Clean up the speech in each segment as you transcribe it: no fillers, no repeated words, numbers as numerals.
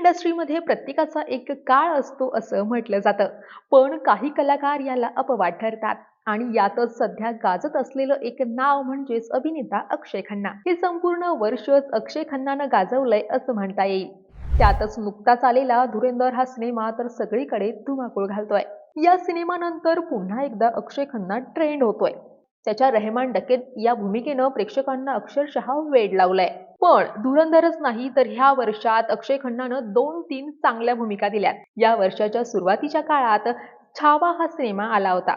इंडस्ट्रीमध्ये प्रत्येकाचा एक काळ असतो असं म्हटलं जातं. पण काही कलाकार याला अपवाद ठरतात. आणि यातच सध्या गाजत असलेलं एक नाव म्हणजेच अभिनेता अक्षय खन्ना. हे संपूर्ण वर्षच अक्षय खन्नानं गाजवलंय असं म्हणता येईल. त्यातच नुकताच आलेला धुरंधर हा सिनेमा तर सगळीकडे धुमाकूळ घालतोय. या सिनेमानंतर पुन्हा एकदा अक्षय खन्ना ट्रेंड होतोय. त्याच्या रेहमान डकेत या भूमिकेनं प्रेक्षकांना अक्षरशः वेड लावलंय. पण धुरंधरच नाही तर ह्या वर्षात अक्षय खन्नानं 2-3 चांगल्या भूमिका दिल्यात. या वर्षाच्या सुरुवातीच्या काळात छावा हा सिनेमा आला होता.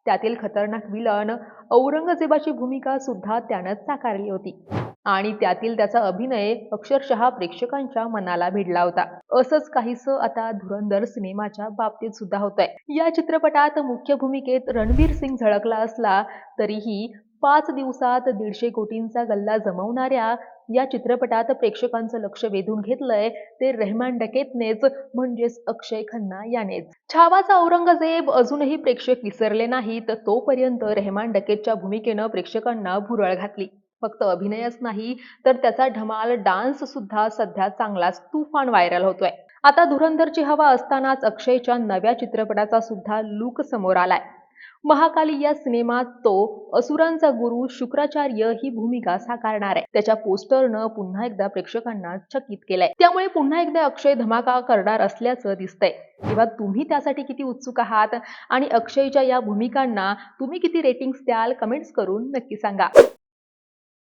त्यातील खतरनाक विलन औरंगजेबाची भूमिका सुद्धा त्यानंच साकारली होती. आणि त्यातील त्याचा अभिनय अक्षरशः प्रेक्षकांच्या मनाला भिडला होता. असंच काहीसं आता धुरंधर सिनेमाच्या बाबतीत सुद्धा होतंय. या चित्रपटात मुख्य भूमिकेत रणवीर सिंग झळकला असला तरीही 5 दिवसात 150 कोटींचा गल्ला जमवणाऱ्या या चित्रपटात प्रेक्षकांचं लक्ष वेधून घेतलंय ते रेहमान डकेतनेच, म्हणजेच अक्षय खन्ना यानेच. छावाचा औरंगजेब अजूनही प्रेक्षक विसरले नाहीत तोपर्यंत रेहमान डकेतच्या भूमिकेनं प्रेक्षकांना भुरळ घातली. फक्त अभिनयच नाही तर त्याचा धमाल डान्स सुद्धा सध्या चांगलाच तुफान व्हायरल होतोय. आता धुरंधरची हवा असतानाच अक्षयच्या नव्या चित्रपटाचा सुद्धा लूक समोर आलाय. महाकाली या सिनेमात तो असुरांचा गुरु शुक्राचार्य ही भूमिका साकारणार आहे. त्याच्या पोस्टरनं पुन्हा एकदा प्रेक्षकांना चकित केलंय. त्यामुळे पुन्हा एकदा अक्षय धमाका करणार असल्याचं दिसतंय. तेव्हा तुम्ही त्यासाठी किती उत्सुक आहात आणि अक्षयच्या या भूमिकांना तुम्ही किती रेटिंग्स द्याल कमेंट्स करून नक्की सांगा.